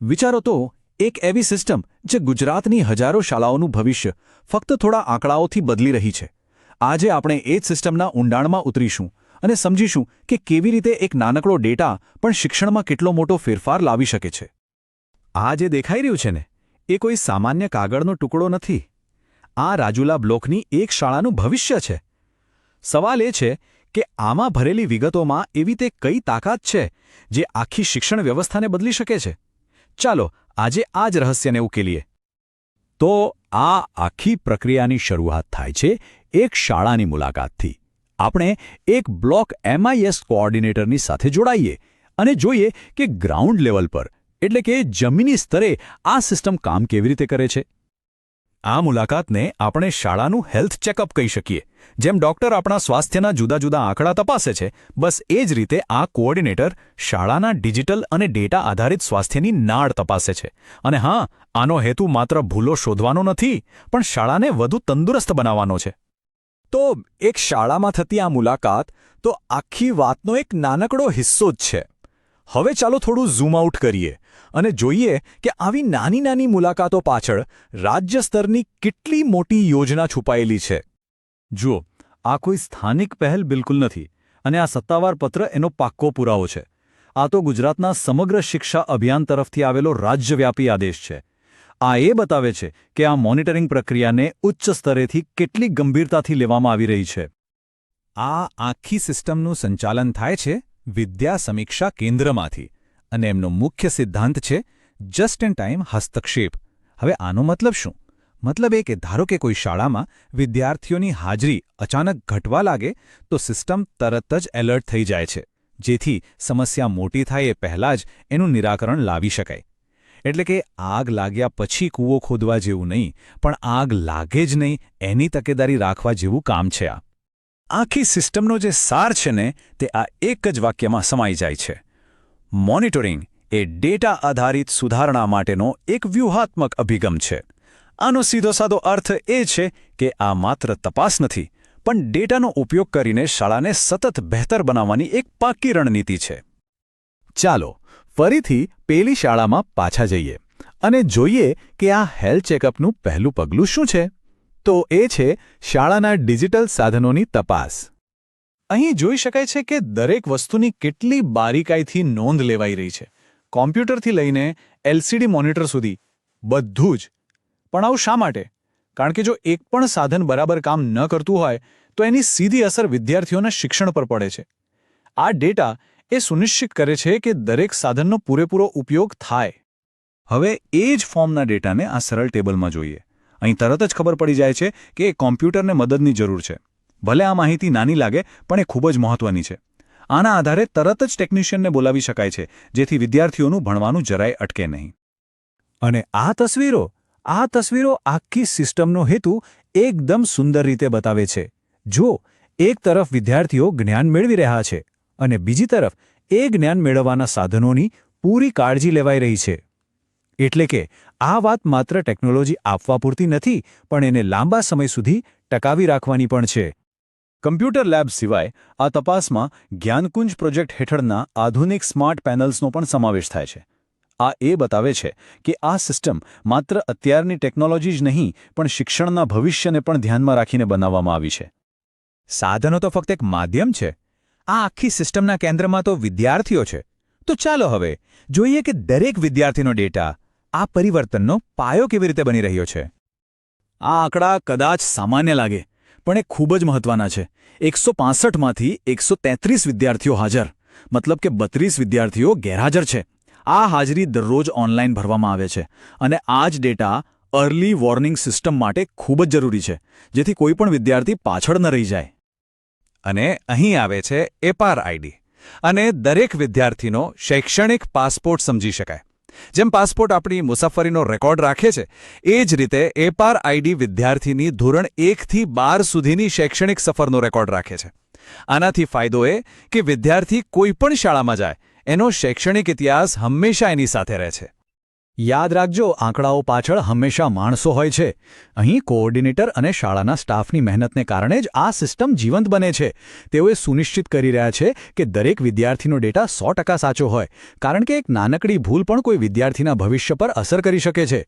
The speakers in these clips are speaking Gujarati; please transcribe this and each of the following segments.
વિચારો તો, એક એવી સિસ્ટમ જે ગુજરાતની હજારો શાળાઓનું ભવિષ્ય ફક્ત થોડા આંકડાઓથી બદલી રહી છે. આજે આપણે એ જ સિસ્ટમના ઊંડાણમાં ઉતરીશું અને સમજીશું કે કેવી રીતે એક નાનકડો ડેટા પણ શિક્ષણમાં કેટલો મોટો ફેરફાર લાવી શકે છે. આ જે દેખાઈ રહ્યું છે ને, એ કોઈ સામાન્ય કાગળનો ટુકડો નથી. આ રાજુલા બ્લોકની એક શાળાનું ભવિષ્ય છે. સવાલ એ છે કે આમાં ભરેલી વિગતોમાં એવી તે કઈ તાકાત છે જે આખી શિક્ષણ વ્યવસ્થાને બદલી શકે છે. ચાલો આજે આ જ રહસ્યને ઉકેલીએ. તો આ આખી પ્રક્રિયાની શરૂઆત થાય છે એક શાળાની મુલાકાતથી. આપણે એક બ્લોક MIS કોઓર્ડિનેટરની સાથે જોડાઈએ અને જોઈએ કે ગ્રાઉન્ડ લેવલ પર, એટલે કે જમીની સ્તરે આ સિસ્ટમ કામ કેવી રીતે કરે છે. આ મુલાકાતને આપણે શાળાનું હેલ્થ ચેકઅપ કહી શકીએ. જેમ ડૉક્ટર આપણા સ્વાસ્થ્યના જુદા જુદા આંકડા તપાસે છે, બસ એ જ રીતે આ કોઓર્ડિનેટર શાળાના ડિજિટલ અને ડેટા આધારિત સ્વાસ્થ્યની નાળ તપાસે છે. અને હા, આનો હેતુ માત્ર ભૂલો શોધવાનો નથી, પણ શાળાને વધુ તંદુરસ્ત બનાવવાનો છે. તો એક શાળામાં થતી આ મુલાકાત તો આખી વાતનો એક નાનકડો હિસ્સો જ છે. હવે ચાલો થોડું ઝૂમ આઉટ કરીએ અને જોઈએ કે આવી નાની નાની મુલાકાતો પાછળ રાજ્ય સ્તરની કેટલી મોટી યોજના છુપાયેલી છે. જુઓ, આ કોઈ સ્થાનિક પહેલ બિલકુલ નથી, અને આ સત્તાવાર પત્ર એનો પાક્કો પુરાવો છે. આ તો ગુજરાતના સમગ્ર શિક્ષા અભિયાન તરફથી આવેલો રાજ્યવ્યાપી આદેશ છે. આ એ બતાવે છે કે આ મોનિટરિંગ પ્રક્રિયાને ઉચ્ચ સ્તરેથી કેટલી ગંભીરતાથી લેવામાં આવી રહી છે. આ આખી સિસ્ટમનું સંચાલન થાય છે વિદ્યા સમીક્ષા કેન્દ્રમાંથી, અને એમનો મુખ્ય સિદ્ધાંત છે જસ્ટ ઇન ટાઈમ હસ્તક્ષેપ. હવે આનો મતલબ શું? મતલબ એ કે ધારો કે કોઈ શાળામાં વિદ્યાર્થીઓની હાજરી અચાનક ઘટવા લાગે તો સિસ્ટમ તરત જ એલર્ટ થઈ જાય છે, જેથી સમસ્યા મોટી થાય એ પહેલાં જ એનું નિરાકરણ લાવી શકાય. એટલે કે આગ લાગ્યા પછી કૂવો ખોદવા જેવું નહીં, પણ આગ લાગે જ નહીં એની તકેદારી રાખવા જેવું કામ છે આ. આખી સિસ્ટમનો જે સાર છે ને, તે આ એક જ વાક્યમાં સમાઈ જાય છે: મોનિટરિંગ એ ડેટા આધારિત સુધારણા માટેનો એક વ્યૂહાત્મક અભિગમ છે. આનો સીધો સાદો અર્થ એ છે કે આ માત્ર તપાસ નથી, પણ ડેટાનો ઉપયોગ કરીને શાળાને સતત બહેતર બનાવવાની એક પાક્કી રણનીતિ છે. ચાલો ફરીથી પેલી શાળામાં પાછા જઈએ અને જોઈએ કે આ હેલ્થ ચેકઅપનું પહેલું પગલું શું છે. તો એ છે શાળાના ડિજિટલ સાધનોની તપાસ. અહીં જોઈ શકાય છે કે દરેક વસ્તુની કેટલી બારીકાઈથી નોંધ લેવાઈ રહી છે. કોમ્પ્યુટરથી લઈને LCD મોનિટર સુધી બધું જ. પણ આવું શા માટે? કારણ કે જો એક પણ સાધન બરાબર કામ ન કરતું હોય તો એની સીધી અસર વિદ્યાર્થીઓના શિક્ષણ પર પડે છે. આ ડેટા એ સુનિશ્ચિત કરે છે કે દરેક સાધનનો પૂરેપૂરો ઉપયોગ થાય. હવે એ જ ફોર્મના ડેટાને આ સરળ ટેબલમાં જોઈએ. અહીં તરત જ ખબર પડી જાય છે કે કોમ્પ્યુટરને મદદની જરૂર છે. ભલે આ માહિતી નાની લાગે, પણ એ ખૂબ જ મહત્વની છે. આના આધારે તરત જ ટેકનિશિયનને બોલાવી શકાય છે, જેથી વિદ્યાર્થીઓનું ભણવાનું જરાય અટકે નહીં. અને આ તસવીરો આખી સિસ્ટમનો હેતુ એકદમ સુંદર રીતે બતાવે છે. જો એક તરફ વિદ્યાર્થીઓ જ્ઞાન મેળવી રહ્યા છે અને બીજી તરફ એ જ્ઞાન મેળવવાના સાધનોની પૂરી કાળજી લેવાઈ રહી છે. એટલે કે આ વાત માત્ર ટેકનોલોજી આપવા પૂરતી નથી, પણ એને લાંબા સમય સુધી ટકાવી રાખવાની પણ છે. કમ્પ્યુટર લેબ સિવાય આ તપાસમાં જ્ઞાનકુંજ પ્રોજેક્ટ હેઠળના આધુનિક સ્માર્ટ પેનલ્સનો પણ સમાવેશ થાય છે. આ એ બતાવે છે કે આ સિસ્ટમ માત્ર અત્યારની ટેકનોલોજી જ નહીં, પણ શિક્ષણના ભવિષ્યને પણ ધ્યાનમાં રાખીને બનાવવામાં આવી છે. સાધનો તો ફક્ત એક માધ્યમ છે. આ આખી સિસ્ટમના કેન્દ્રમાં તો વિદ્યાર્થીઓ છે. તો ચાલો હવે જોઈએ કે દરેક વિદ્યાર્થીનો ડેટા આ પરિવર્તનનો પાયો કેવી રીતે બની રહ્યો છે. આ આંકડા કદાચ સામાન્ય લાગે, પણ એ ખૂબ જ મહત્વના છે. 165માંથી 133 વિદ્યાર્થીઓ હાજર, મતલબ કે 32 વિદ્યાર્થીઓ ગેરહાજર છે. આ હાજરી દરરોજ ઓનલાઈન ભરવામાં આવે છે, અને આ જ ડેટા અર્લી વોર્નિંગ સિસ્ટમ માટે ખૂબ જ જરૂરી છે, જેથી કોઈ પણ વિદ્યાર્થી પાછળ ન રહી જાય. અને અહીં આવે છે એપાર આઈડી, અને દરેક વિદ્યાર્થીનો શૈક્ષણિક પાસપોર્ટ સમજી શકાય. જેમ પાસપોર્ટ આપણી મુસાફરીનો રેકોર્ડ રાખે છે, એ જ રીતે એપાર આઈડી વિદ્યાર્થીની ધોરણ 1થી 12 સુધીની શૈક્ષણિક સફરનો રેકોર્ડ રાખે છે. આનાથી ફાયદો એ કે વિદ્યાર્થી કોઈ પણ શાળામાં જાય, એનો શૈક્ષણિક ઇતિહાસ હંમેશા એની સાથે રહે છે. યાદ રાખજો, આંકડાઓ પાછળ હંમેશા માણસો હોય છે. અહીં કોઓર્ડિનેટર અને શાળાના સ્ટાફની મહેનતને કારણે જ આ સિસ્ટમ જીવંત બને છે. તેઓએ સુનિશ્ચિત કરી રહ્યા છે કે દરેક વિદ્યાર્થીનો ડેટા 100% સાચો હોય, કારણ કે એક નાનકડી ભૂલ પણ કોઈ વિદ્યાર્થીના ભવિષ્ય પર અસર કરી શકે છે.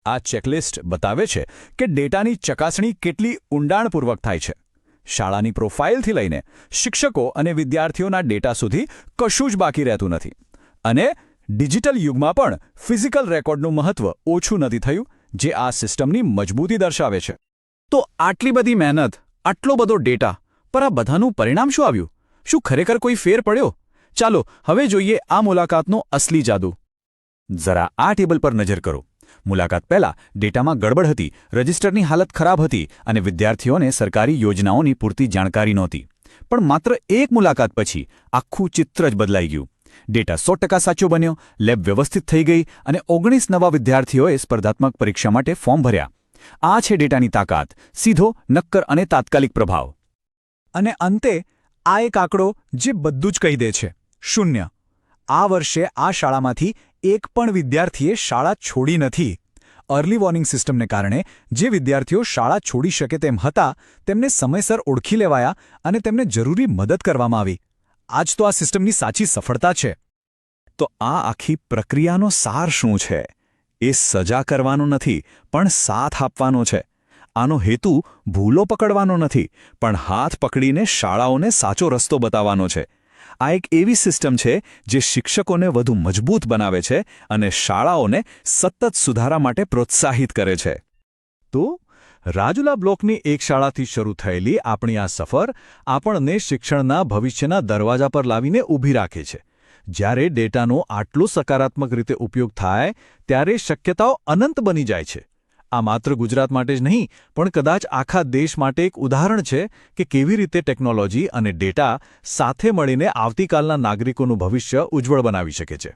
આ ચેકલિસ્ટ બતાવે છે કે ડેટાની ચકાસણી કેટલી ઊંડાણપૂર્વક થાય છે. શાળાની પ્રોફાઇલથી લઈને શિક્ષકો અને વિદ્યાર્થીઓના ડેટા સુધી કશું જ બાકી રહેતું નથી. અને ડિજિટલ યુગમાં પણ ફિઝિકલ રેકોર્ડનું મહત્વ ઓછું નથી થયું, જે આ સિસ્ટમની મજબૂતી દર્શાવે છે. તો આટલી બધી મહેનત, આટલો બધો ડેટા, પર આ બધાનું પરિણામ શું આવ્યું? શું ખરેખર કોઈ ફેર પડ્યો? ચાલો હવે જોઈએ આ મુલાકાતનો અસલી જાદુ. જરા આ ટેબલ પર નજર કરો. મુલાકાત પહેલા ડેટામાં ગડબડ હતી, રજિસ્ટરની હાલત ખરાબ હતી અને વિદ્યાર્થીઓને સરકારી યોજનાઓની પૂરતી જાણકારી નહોતી. પણ માત્ર એક મુલાકાત પછી આખું ચિત્ર જ બદલાઈ ગયું. ડેટા 100% સાચો બન્યો, લેબ વ્યવસ્થિત થઈ ગઈ અને 19 નવા વિદ્યાર્થીઓએ સ્પર્ધાત્મક પરીક્ષા માટે ફોર્મ ભર્યા. આ છે ડેટાની તાકાત, સીધો, નક્કર અને તાત્કાલિક પ્રભાવ. અને અંતે આ એક આંકડો જે બધું જ કહી દે છે: 0. આ વર્ષે આ શાળામાંથી એક પણ વિદ્યાર્થીએ શાળા છોડી નથી. અર્લી વોર્નિંગ સિસ્ટમને કારણે જે વિદ્યાર્થીઓ શાળા છોડી શકે તેમ હતા, તેમને સમયસર ઓળખી લેવાયા અને તેમને જરૂરી મદદ કરવામાં આવી. આ જ તો આ સિસ્ટમની સાચી સફળતા છે. તો આ આખી પ્રક્રિયાનો સાર શું છે? એ સજા કરવાનો નથી, પણ સાથ આપવાનો છે. આનો હેતુ ભૂલો પકડવાનો નથી, પણ હાથ પકડીને શાળાઓને સાચો રસ્તો બતાવવાનો છે. આ એક એવી સિસ્ટમ છે જે શિક્ષકોને વધુ મજબૂત બનાવે છે અને શાળાઓને સતત સુધારા માટે પ્રોત્સાહિત કરે છે. તો રાજુલા બ્લોકની એક શાળાથી શરૂ થયેલી આપણી આ સફર આપણને શિક્ષણના ભવિષ્યના દરવાજા પર લાવીને ઊભી રાખે છે. જ્યારે ડેટાનો આટલો સકારાત્મક રીતે ઉપયોગ થાય, ત્યારે શક્યતાઓ અનંત બની જાય છે. આ માત્ર ગુજરાત માટે જ નહીં, પણ કદાચ આખા દેશ માટે એક ઉદાહરણ છે કે કેવી રીતે ટેકનોલોજી અને ડેટા સાથે મળીને આવતીકાલના નાગરિકોનું ભવિષ્ય ઉજ્જવળ બનાવી શકે છે.